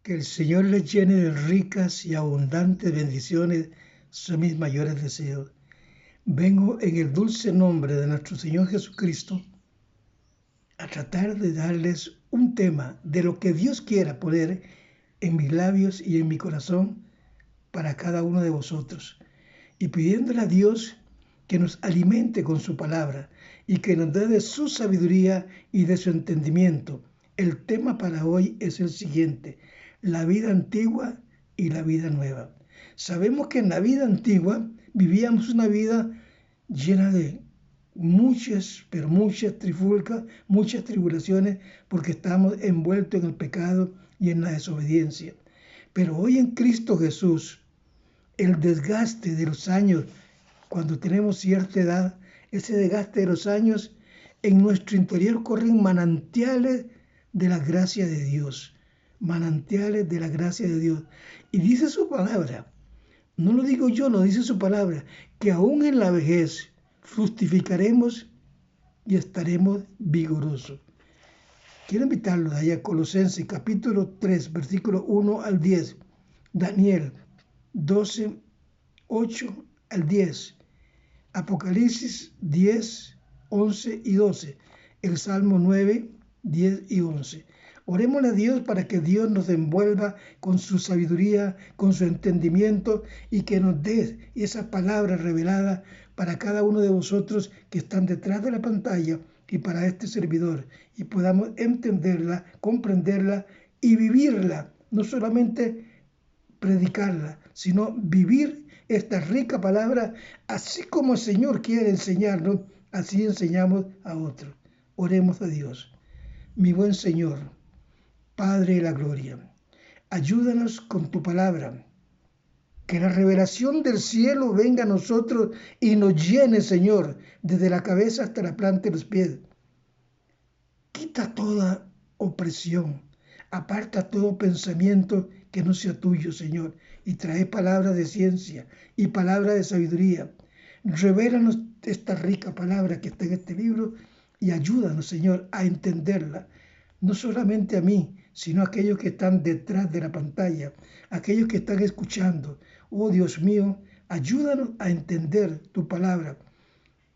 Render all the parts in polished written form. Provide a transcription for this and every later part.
Que el Señor les llene de ricas y abundantes bendiciones son mis mayores deseos. Vengo en el dulce nombre de nuestro Señor Jesucristo a tratar de darles un tema de lo que Dios quiera poner en mis labios y en mi corazón para cada uno de vosotros. Y pidiéndole a Dios que nos alimente con su palabra y que nos dé de su sabiduría y de su entendimiento. El tema para hoy es el siguiente: la vida antigua y la vida nueva. Sabemos que en la vida antigua vivíamos una vida llena de muchas trifulcas, muchas tribulaciones, porque estábamos envueltos en el pecado y en la desobediencia. Pero hoy en Cristo Jesús, el desgaste de los años, cuando tenemos cierta edad, ese desgaste de los años, en nuestro interior corren manantiales de la gracia de Dios. Manantiales de la gracia de Dios. Y dice su palabra, no lo digo yo, lo dice su palabra, que aún en la vejez fructificaremos y estaremos vigorosos. Quiero invitarlos allá a Colosenses capítulo 3, versículo 1 al 10, Daniel 12, 8 al 10, Apocalipsis 10, 11 y 12, el Salmo 9, 10 y 11. Orémosle a Dios para que Dios nos envuelva con su sabiduría, con su entendimiento y que nos dé esa palabra revelada para cada uno de vosotros que están detrás de la pantalla y para este servidor, y podamos entenderla, comprenderla y vivirla, no solamente predicarla, sino vivir esta rica palabra, así como el Señor quiere enseñarnos, así enseñamos a otros. Oremos a Dios. Mi buen Señor, Padre de la gloria, ayúdanos con tu palabra, que la revelación del cielo venga a nosotros y nos llene, Señor, desde la cabeza hasta la planta de los pies. Quita toda opresión, aparta todo pensamiento que no sea tuyo, Señor, y trae palabras de ciencia y palabras de sabiduría. Revélanos esta rica palabra que está en este libro y ayúdanos, Señor, a entenderla, no solamente a mí, sino a aquellos que están detrás de la pantalla, aquellos que están escuchando. Oh Dios mío, ayúdanos a entender tu palabra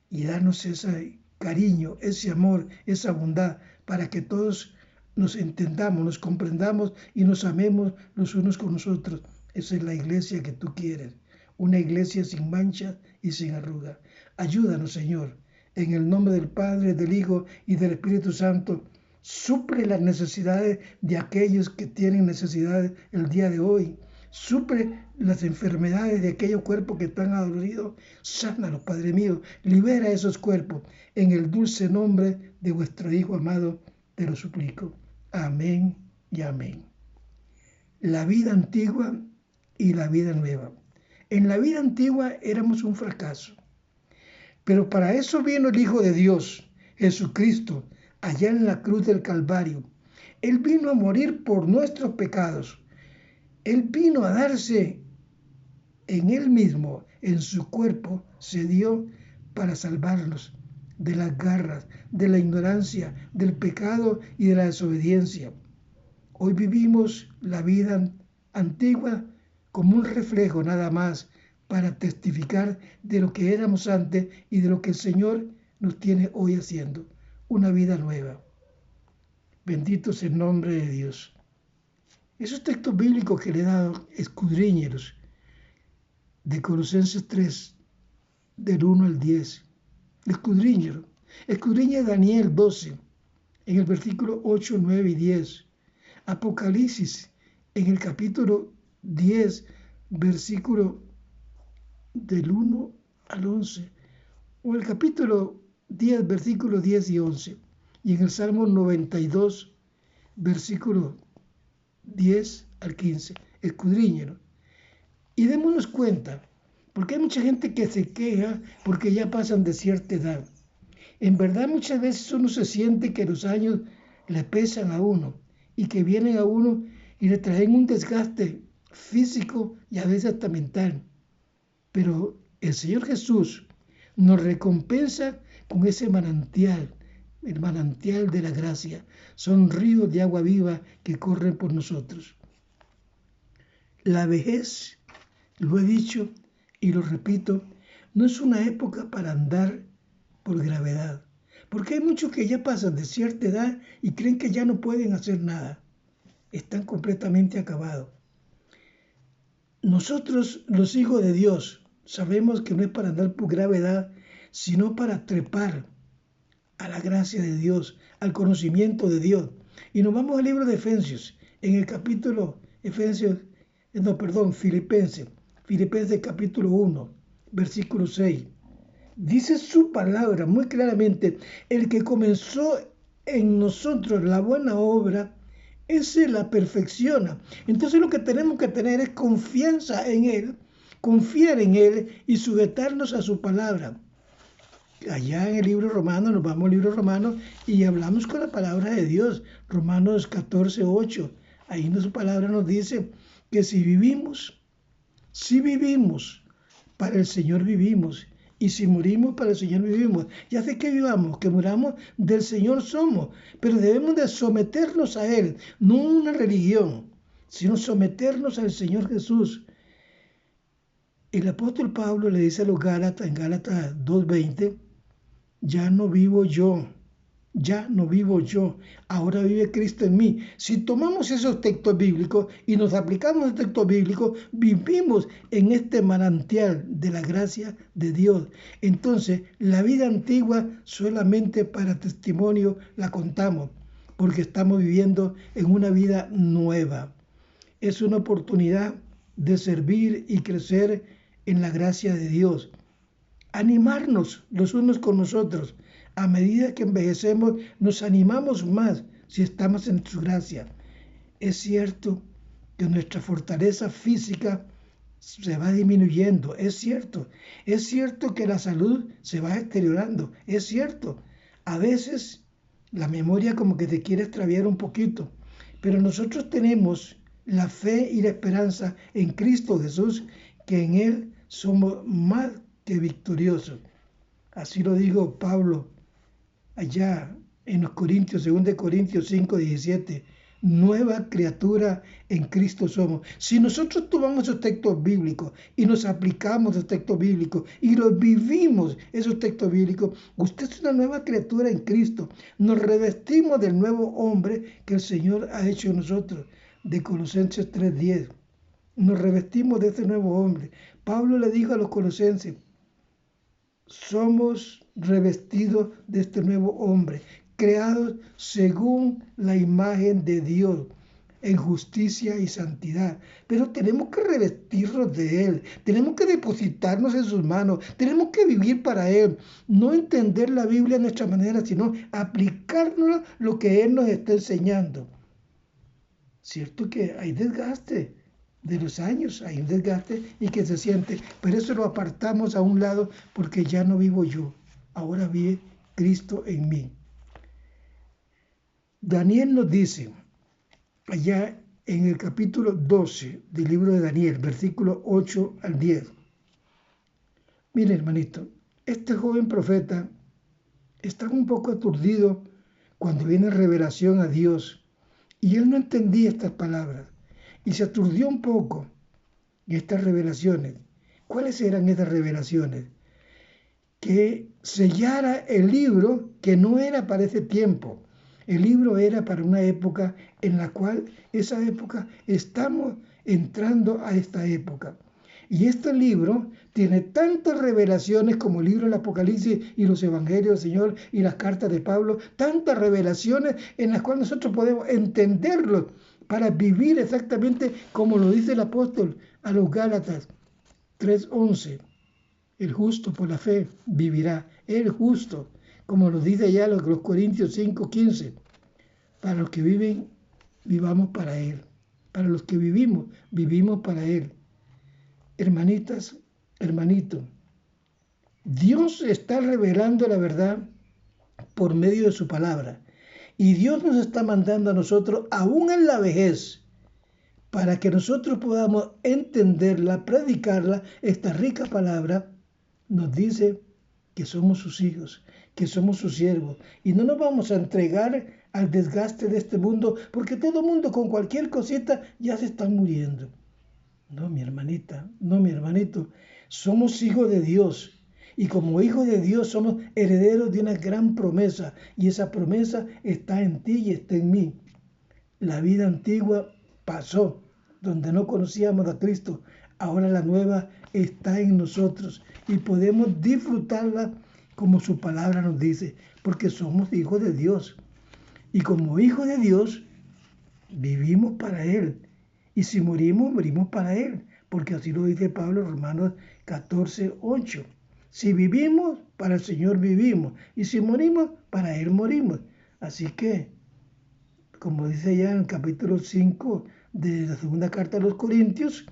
y danos ese cariño, ese amor, esa bondad, para que todos nos entendamos, nos comprendamos y nos amemos los unos con los otros. Esa es la iglesia que tú quieres, una iglesia sin mancha y sin arruga. Ayúdanos, Señor, en el nombre del Padre, del Hijo y del Espíritu Santo. Suple las necesidades de aquellos que tienen necesidades el día de hoy. Suple las enfermedades de aquellos cuerpos que están adoloridos. Sánalos, Padre mío. Libera esos cuerpos. En el dulce nombre de vuestro Hijo amado, te lo suplico. Amén y amén. La vida antigua y la vida nueva. En la vida antigua éramos un fracaso. Pero para eso vino el Hijo de Dios, Jesucristo, allá en la cruz del Calvario. Él vino a morir por nuestros pecados. Él vino a darse en Él mismo, en su cuerpo, se dio para salvarnos de las garras, de la ignorancia, del pecado y de la desobediencia. Hoy vivimos la vida antigua como un reflejo nada más para testificar de lo que éramos antes y de lo que el Señor nos tiene hoy haciendo. Una vida nueva. Bendito sea el nombre de Dios. Esos textos bíblicos que le he dado, escudriñelos, de Colosenses 3, del 1 al 10. Escudriñelo. Escudriña Daniel 12, en el versículo 8, 9 y 10. Apocalipsis, en el capítulo 10, versículo del 1 al 11. O el capítulo 10, versículos 10 y 11. Y en el Salmo 92, versículo 10 al 15. Escudriñelo. Y démonos cuenta, porque hay mucha gente que se queja porque ya pasan de cierta edad. En verdad muchas veces uno se siente que los años le pesan a uno y que vienen a uno y le traen un desgaste físico y a veces hasta mental. Pero el Señor Jesús nos recompensa con ese manantial, el manantial de la gracia. Son ríos de agua viva que corren por nosotros. La vejez, lo he dicho y lo repito, no es una época para andar por gravedad, porque hay muchos que ya pasan de cierta edad y creen que ya no pueden hacer nada. Están completamente acabados. Nosotros, los hijos de Dios, sabemos que no es para andar por gravedad, sino para trepar a la gracia de Dios, al conocimiento de Dios. Y nos vamos al libro de Efesios, en el capítulo Filipenses capítulo 1, versículo 6. Dice su palabra muy claramente: el que comenzó en nosotros la buena obra, ese la perfecciona. Entonces lo que tenemos que tener es confianza en Él, confiar en Él y sujetarnos a su palabra. Allá en el libro romano, nos vamos al libro romano y hablamos con la palabra de Dios. Romanos 14, 8. Ahí en su palabra nos dice que si vivimos, para el Señor vivimos. Y si morimos, para el Señor vivimos. Ya sé que vivamos, que muramos, del Señor somos. Pero debemos de someternos a Él, no una religión, sino someternos al Señor Jesús. El apóstol Pablo le dice a los Gálatas, en Gálatas 2:20, ya no vivo yo, ahora vive Cristo en mí. Si tomamos esos textos bíblicos y nos aplicamos a los textos bíblicos, vivimos en este manantial de la gracia de Dios. Entonces, la vida antigua solamente para testimonio la contamos, porque estamos viviendo en una vida nueva. Es una oportunidad de servir y crecer en la gracia de Dios. Animarnos los unos con los otros. A medida que envejecemos, nos animamos más si estamos en su gracia. Es cierto que nuestra fortaleza física se va disminuyendo, es cierto que la salud se va deteriorando, es cierto. A veces la memoria como que te quiere extraviar un poquito, pero nosotros tenemos la fe y la esperanza en Cristo Jesús, que en Él somos más que victoriosos. Así lo dijo Pablo allá en los Corintios, 2 Corintios 5, 17. Nueva criatura en Cristo somos. Si nosotros tomamos esos textos bíblicos y nos aplicamos esos textos bíblicos y los vivimos, esos textos bíblicos, usted es una nueva criatura en Cristo. Nos revestimos del nuevo hombre que el Señor ha hecho en nosotros, de Colosenses 3:10. Nos revestimos de ese nuevo hombre. Pablo le dijo a los colosenses: somos revestidos de este nuevo hombre, creados según la imagen de Dios, en justicia y santidad. Pero tenemos que revestirnos de Él, tenemos que depositarnos en sus manos, tenemos que vivir para Él, no entender la Biblia de nuestra manera, sino aplicarnos lo que Él nos está enseñando. Cierto que hay desgaste de los años, hay un desgaste y que se siente, pero eso lo apartamos a un lado porque ya no vivo yo, ahora vive Cristo en mí. Daniel nos dice, allá en el capítulo 12 del libro de Daniel, versículo 8 al 10. Mire, hermanito, este joven profeta está un poco aturdido cuando viene revelación a Dios y él no entendía estas palabras. Y se aturdió un poco en estas revelaciones. ¿Cuáles eran estas revelaciones? Que sellara el libro que no era para ese tiempo. El libro era para una época en la cual esa época estamos entrando a esta época. Y este libro tiene tantas revelaciones como el libro del Apocalipsis y los Evangelios del Señor y las cartas de Pablo, tantas revelaciones en las cuales nosotros podemos entenderlo para vivir exactamente como lo dice el apóstol a los Gálatas 3:11. El justo por la fe vivirá. El justo, como lo dice ya los Corintios 5:15. Para los que viven, vivamos para Él. Para los que vivimos, vivimos para Él. Hermanitas, hermanito, Dios está revelando la verdad por medio de su palabra. Y Dios nos está mandando a nosotros, aún en la vejez, para que nosotros podamos entenderla, predicarla, esta rica palabra. Nos dice que somos sus hijos, que somos sus siervos. Y no nos vamos a entregar al desgaste de este mundo, porque todo mundo con cualquier cosita ya se está muriendo. No, mi hermanita, no, mi hermanito. Somos hijos de Dios. Y como hijos de Dios somos herederos de una gran promesa. Y esa promesa está en ti y está en mí. La vida antigua pasó, donde no conocíamos a Cristo. Ahora la nueva está en nosotros y podemos disfrutarla como su palabra nos dice, porque somos hijos de Dios. Y como hijos de Dios, vivimos para Él. Y si morimos, morimos para Él, porque así lo dice Pablo en Romanos 14:8. Si vivimos, para el Señor vivimos. Y si morimos, para Él morimos. Así que, como dice ya en el capítulo 5 de la segunda carta a los Corintios,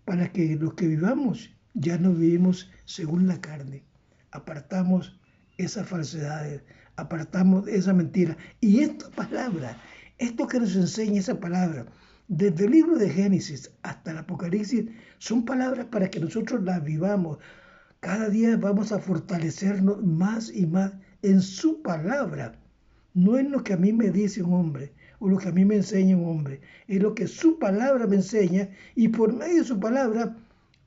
para que los que vivamos ya no vivimos según la carne. Apartamos esas falsedades, apartamos esa mentira. Y esta palabra, esto que nos enseña esa palabra, desde el libro de Génesis hasta el Apocalipsis, son palabras para que nosotros las vivamos. Cada día vamos a fortalecernos más y más en su palabra. No es lo que a mí me dice un hombre o lo que a mí me enseña un hombre. Es lo que su palabra me enseña y por medio de su palabra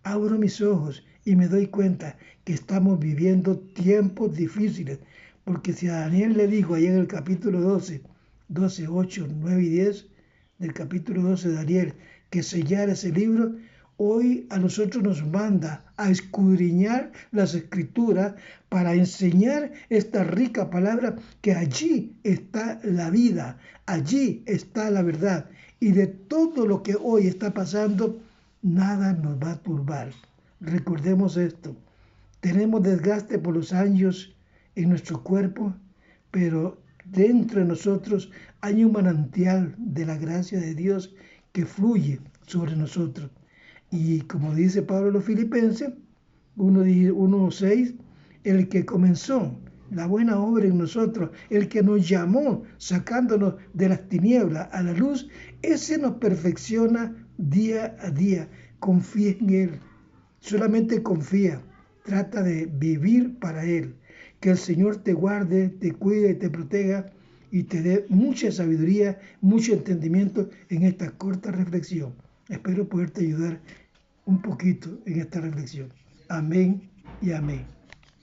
abro mis ojos y me doy cuenta que estamos viviendo tiempos difíciles. Porque si a Daniel le dijo ahí en el capítulo 12, 8, 9 y 10 del capítulo 12 de Daniel, que sellara ese libro, hoy a nosotros nos manda a escudriñar las escrituras para enseñar esta rica palabra, que allí está la vida, allí está la verdad. Y de todo lo que hoy está pasando, nada nos va a turbar. Recordemos esto. Tenemos desgaste por los años en nuestro cuerpo, pero dentro de nosotros hay un manantial de la gracia de Dios que fluye sobre nosotros. Y como dice Pablo a los Filipenses 1:6, el que comenzó la buena obra en nosotros, el que nos llamó sacándonos de las tinieblas a la luz, ese nos perfecciona día a día. Confía en Él, solamente confía, trata de vivir para Él. Que el Señor te guarde, te cuide, te proteja y te dé mucha sabiduría, mucho entendimiento en esta corta reflexión. Espero poderte ayudar un poquito en esta reflexión. Amén y amén.